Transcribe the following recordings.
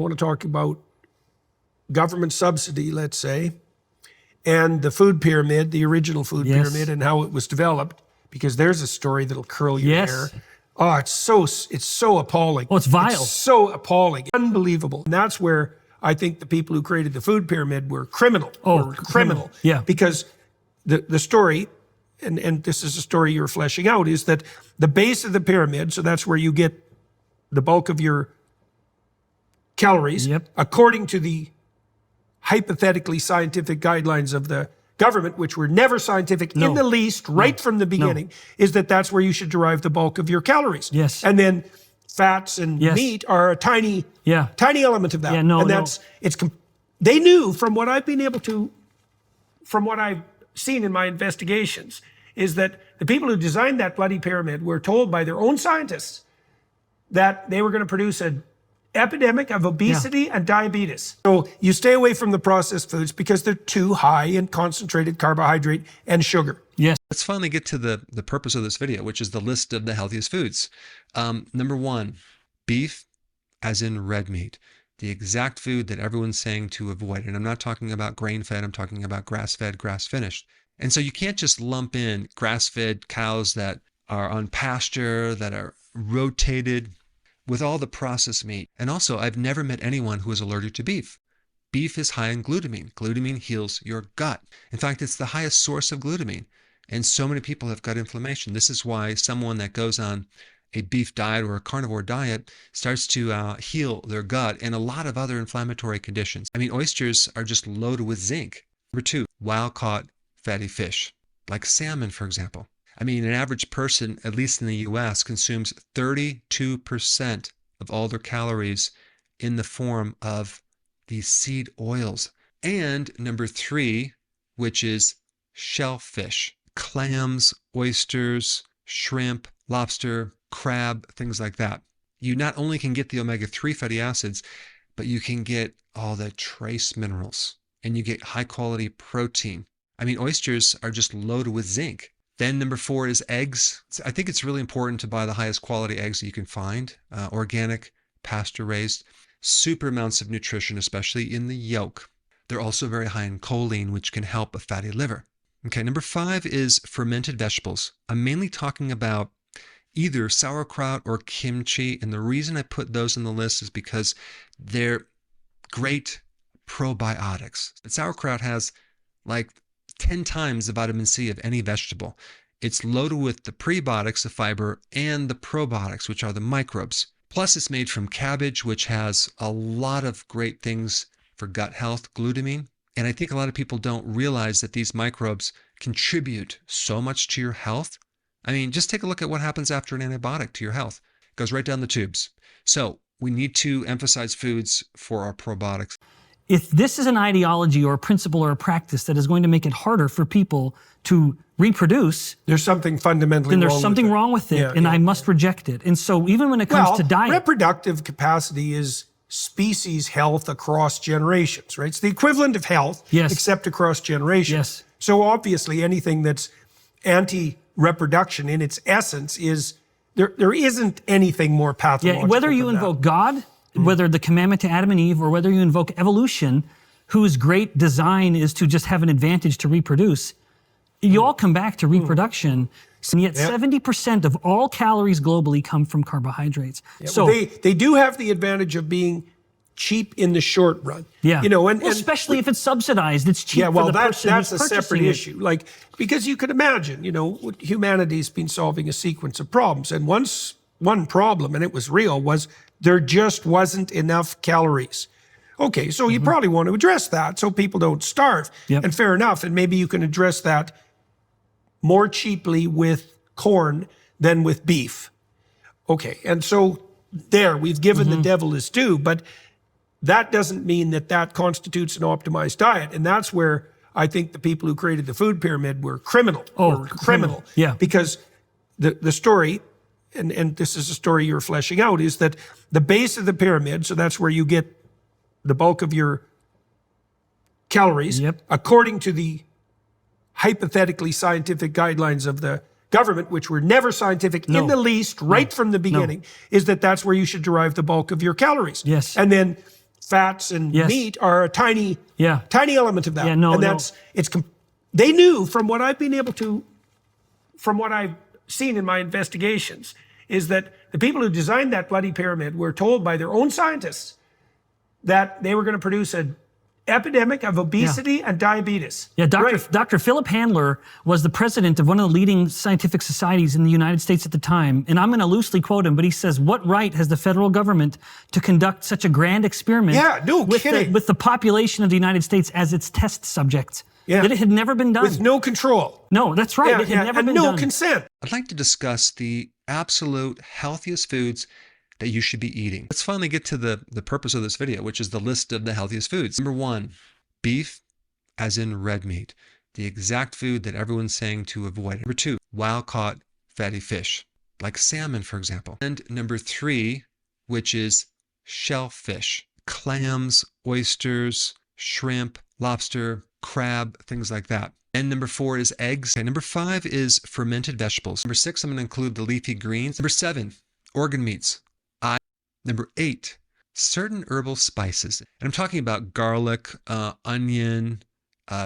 want to talk about government subsidy, let's say, and the food pyramid, the original food pyramid, and how it was developed, because there's a story that'll curl your hair. Oh, it's so appalling. Oh, it's vile. It's so appalling, unbelievable. And that's where I think the people who created the food pyramid were criminal. Oh, criminal. Yeah. Because the story, and this is a story you're fleshing out, is that the base of the pyramid, so that's where you get the bulk of your calories, according to the hypothetically scientific guidelines of the government, which were never scientific in the least, right from the beginning, is that that's where you should derive the bulk of your calories. Yes. And then fats and meat are a tiny element of that. Yeah, no, and that's, they knew from what I've been able to, from what I've seen in my investigations, is that the people who designed that bloody pyramid were told by their own scientists that they were going to produce an epidemic of obesity and diabetes. So you stay away from the processed foods because they're too high in concentrated carbohydrate and sugar. Yes. Let's finally get to the purpose of this video, which is the list of the healthiest foods. Number 1, beef, as in red meat, the exact food that everyone's saying to avoid. And I'm not talking about grain-fed, I'm talking about grass-fed, grass-finished. And so you can't just lump in grass-fed cows that are on pasture, that are rotated, with all the processed meat. And also, I've never met anyone who is allergic to beef. Beef is high in glutamine. Glutamine heals your gut. In fact, it's the highest source of glutamine. And so many people have gut inflammation. This is why someone that goes on a beef diet or a carnivore diet starts to heal their gut and a lot of other inflammatory conditions. I mean, oysters are just loaded with zinc. Number 2, wild-caught fatty fish, like salmon, for example. I mean, an average person, at least in the US, consumes 32% of all their calories in the form of these seed oils. And number 3, which is shellfish, clams, oysters, shrimp, lobster, crab, things like that. You not only can get the omega-3 fatty acids, but you can get all the trace minerals and you get high quality protein. I mean, oysters are just loaded with zinc. Then number 4 is eggs. I think it's really important to buy the highest quality eggs that you can find, organic, pasture-raised, super amounts of nutrition, especially in the yolk. They're also very high in choline, which can help a fatty liver. Okay, number 5 is fermented vegetables. I'm mainly talking about either sauerkraut or kimchi, and the reason I put those on the list is because they're great probiotics. But sauerkraut has like 10 times the vitamin C of any vegetable. It's loaded with the prebiotics, the fiber, and the probiotics, which are the microbes. Plus, it's made from cabbage, which has a lot of great things for gut health, glutamine. And I think a lot of people don't realize that these microbes contribute so much to your health. I mean, just take a look at what happens after an antibiotic to your health. It goes right down the tubes. So we need to emphasize foods for our probiotics. If this is an ideology or a principle or a practice that is going to make it harder for people to reproduce, there's something fundamentally then wrong there's something wrong with it, and I must reject it. And so even when it comes to diet, reproductive capacity is species health across generations, right? It's the equivalent of health, except across generations. So obviously anything that's anti-reproduction in its essence is, there isn't anything more pathological whether you invoke God, whether the commandment to Adam and Eve, or whether you invoke evolution, whose great design is to just have an advantage to reproduce, you all come back to reproduction, and yet 70% of all calories globally come from carbohydrates. So they do have the advantage of being cheap in the short run. You know, and especially if it's subsidized, it's cheap for the person that's who's a separate issue. Like, because you could imagine, you know, humanity's been solving a sequence of problems, and one problem, and it was real, was there just wasn't enough calories. Okay, so you probably want to address that so people don't starve. And fair enough, and maybe you can address that more cheaply with corn than with beef. Okay, and so there, we've given the devil his due, but that doesn't mean that that constitutes an optimized diet. And that's where I think the people who created the food pyramid were criminal. Criminal. Because the story, and this is a story you're fleshing out, is that the base of the pyramid, so that's where you get the bulk of your calories, according to the hypothetically scientific guidelines of the government, which were never scientific in the least, right from the beginning, is that that's where you should derive the bulk of your calories. And then fats, and Yes. meat are a tiny element of that. Yeah, no, and no. that's they knew from what I've been able to, from what I've seen in my investigations, is that the people who designed that bloody pyramid were told by their own scientists that they were going to produce an epidemic of obesity and diabetes. Yeah, Right. Dr. Philip Handler was the president of one of the leading scientific societies in the United States at the time. And I'm going to loosely quote him, but he says, "What right has the federal government to conduct such a grand experiment Yeah, no kidding. with the population of the United States as its test subject?" Yeah. That it had never been done. With no control. No, that's right. Yeah, it had never and been no done. consent. I'd like to discuss the absolute healthiest foods that you should be eating. Let's finally get to the purpose of this video, which is the list of the healthiest foods. Number 1, beef, as in red meat, the exact food that everyone's saying to avoid. Number 2, wild-caught fatty fish, like salmon, for example. And number 3, which is shellfish, clams, oysters, shrimp, lobster, crab, things like that. And number 4 is eggs. Okay, number 5 is fermented vegetables. Number 6, I'm going to include the leafy greens. Number 7, organ meats. Number 8, certain herbal spices. And I'm talking about garlic, onion,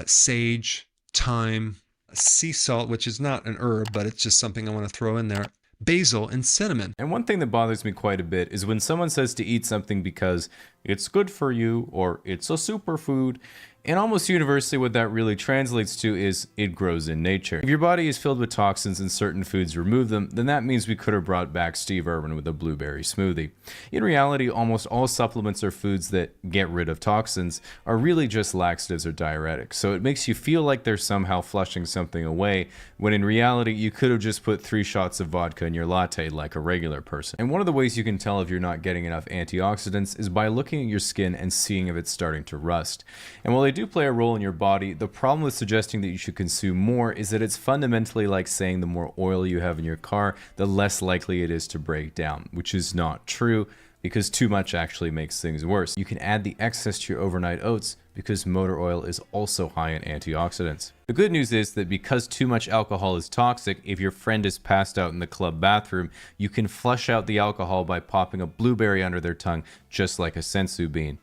sage, thyme, sea salt, which is not an herb, but it's just something I want to throw in there. Basil and cinnamon. And one thing that bothers me quite a bit is when someone says to eat something because it's good for you or it's a superfood. And almost universally what that really translates to is it grows in nature. If your body is filled with toxins and certain foods remove them, then that means we could have brought back Steve Irwin with a blueberry smoothie. In reality, almost all supplements or foods that get rid of toxins are really just laxatives or diuretics. So it makes you feel like they're somehow flushing something away, when in reality you could have just put 3 shots of vodka in your latte like a regular person. And one of the ways you can tell if you're not getting enough antioxidants is by looking at your skin and seeing if it's starting to rust. And while they do play a role in your body, the problem with suggesting that you should consume more is that it's fundamentally like saying the more oil you have in your car, the less likely it is to break down, which is not true, because too much actually makes things worse. You can add the excess to your overnight oats because motor oil is also high in antioxidants. The good news is that because too much alcohol is toxic, if your friend is passed out in the club bathroom, you can flush out the alcohol by popping a blueberry under their tongue, just like a sensu bean.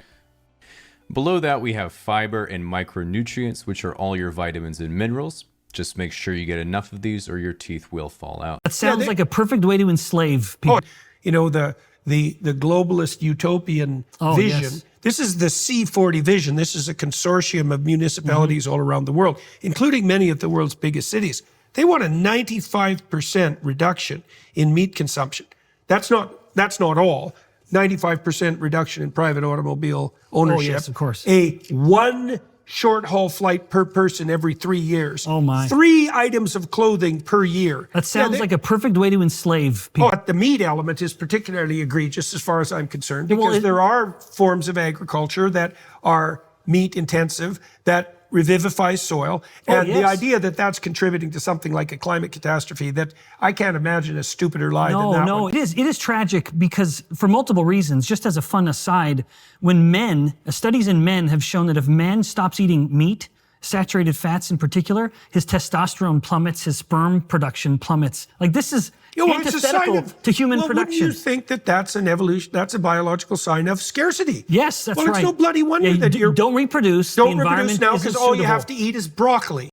Below that, we have fiber and micronutrients, which are all your vitamins and minerals. Just make sure you get enough of these or your teeth will fall out. That sounds like a perfect way to enslave people. You know, the globalist utopian Oh, vision. yes. This is the C40 vision. This is a consortium of municipalities all around the world, including many of the world's biggest cities. They want a 95% reduction in meat consumption. That's not all. 95% reduction in private automobile ownership. Oh, yes, of course. A 1 short-haul flight per person every 3 years. Oh, my. 3 items of clothing per year. That sounds like a perfect way to enslave people. But the meat element is particularly egregious as far as I'm concerned, because Well, there are forms of agriculture that are meat intensive, that revivify soil. And the yes. idea that that's contributing to something like a climate catastrophe, that I can't imagine a stupider lie than that No, one. it is tragic because for multiple reasons. Just as a fun aside, when studies in men have shown that if man stops eating meat, saturated fats in particular, his testosterone plummets, his sperm production plummets. Like this is It's a sign antithetical of, to human well, production. Wouldn't you think that that's an evolution, that's a biological sign of scarcity? Yes, that's right. Well, it's no bloody wonder Yeah, that you're... don't reproduce. The Don't reproduce environment now isn't because all you suitable. have to eat is broccoli.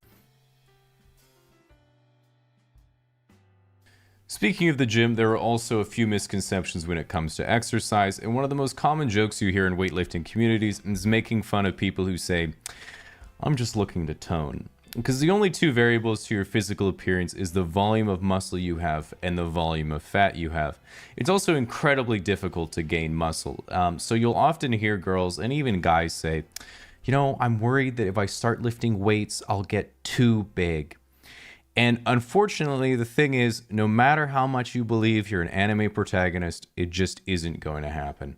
Speaking of the gym, there are also a few misconceptions when it comes to exercise, and one of the most common jokes you hear in weightlifting communities is making fun of people who say, "I'm just looking to tone." Because the only 2 variables to your physical appearance is the volume of muscle you have and the volume of fat you have. It's also incredibly difficult to gain muscle. So you'll often hear girls and even guys say, I'm worried that if I start lifting weights, I'll get too big. And unfortunately, the thing is, no matter how much you believe you're an anime protagonist, it just isn't going to happen.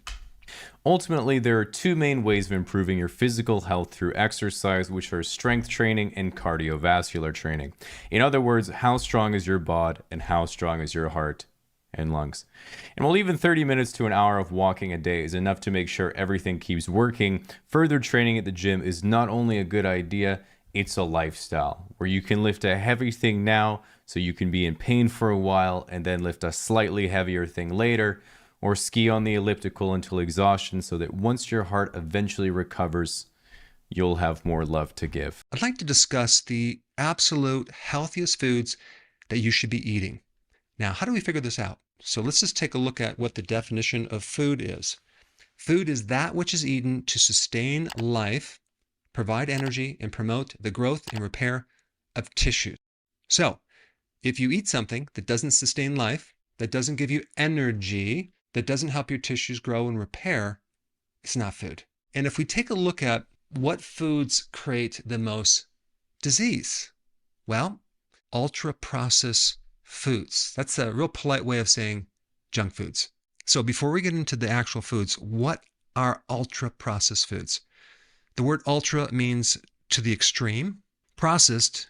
Ultimately, there are 2 main ways of improving your physical health through exercise, which are strength training and cardiovascular training. In other words, how strong is your bod and how strong is your heart and lungs. And while even 30 minutes to an hour of walking a day is enough to make sure everything keeps working, further training at the gym is not only a good idea, it's a lifestyle where you can lift a heavy thing now so you can be in pain for a while and then lift a slightly heavier thing later, or ski on the elliptical until exhaustion so that once your heart eventually recovers, you'll have more love to give. I'd like to discuss the absolute healthiest foods that you should be eating. Now, how do we figure this out? So let's just take a look at what the definition of food is. Food is that which is eaten to sustain life, provide energy, and promote the growth and repair of tissues. So, if you eat something that doesn't sustain life, that doesn't give you energy, that doesn't help your tissues grow and repair, it's not food. And if we take a look at what foods create the most disease, well, ultra-processed foods. That's a real polite way of saying junk foods. So before we get into the actual foods, what are ultra-processed foods? The word ultra means to the extreme. Processed,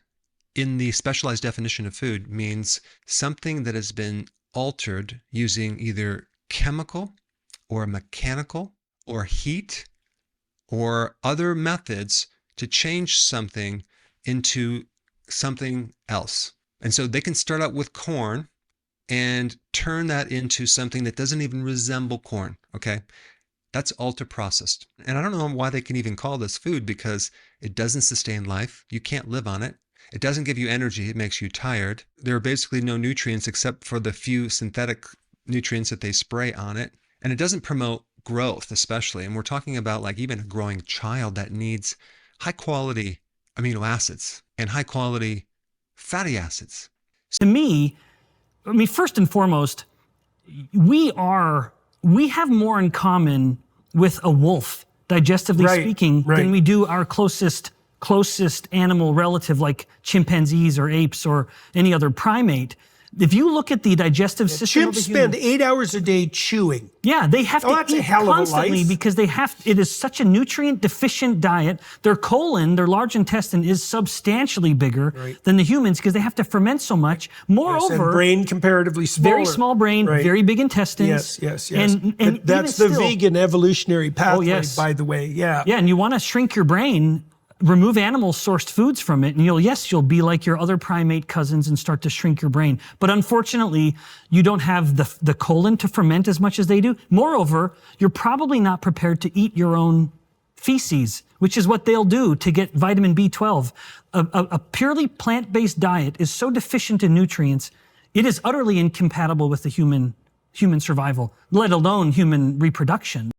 in the specialized definition of food, means something that has been altered using either chemical or mechanical or heat or other methods to change something into something else. And so they can start out with corn and turn that into something that doesn't even resemble corn, okay? That's ultra-processed. And I don't know why they can even call this food, because it doesn't sustain life. You can't live on it. It doesn't give you energy. It makes you tired. There are basically no nutrients except for the few synthetic nutrients that they spray on it. And it doesn't promote growth, especially. And we're talking about like even a growing child that needs high-quality amino acids and high-quality fatty acids. To me, I mean, first and foremost, we have more in common with a wolf, digestively Right, speaking, right. than we do our closest animal relative like chimpanzees or apes or any other primate. If you look at the digestive system of Chimps a spend human, 8 hours a day chewing. yeah, they have Oh, to that's a eat hell of a constantly life. because it is such a nutrient deficient diet. Their colon, their large intestine, is substantially bigger than the humans because they have to ferment so much. And Moreover, brain comparatively smaller. very small brain, Right. very big intestines. Yes. And That's even the still, vegan evolutionary pathway, yes. by the way. Yeah. Yeah, and you want to shrink your brain, remove animal-sourced foods from it, and you'll be like your other primate cousins and start to shrink your brain. But unfortunately, you don't have the colon to ferment as much as they do. Moreover, you're probably not prepared to eat your own feces, which is what they'll do to get vitamin B12. A purely plant-based diet is so deficient in nutrients, it is utterly incompatible with the human survival, let alone human reproduction.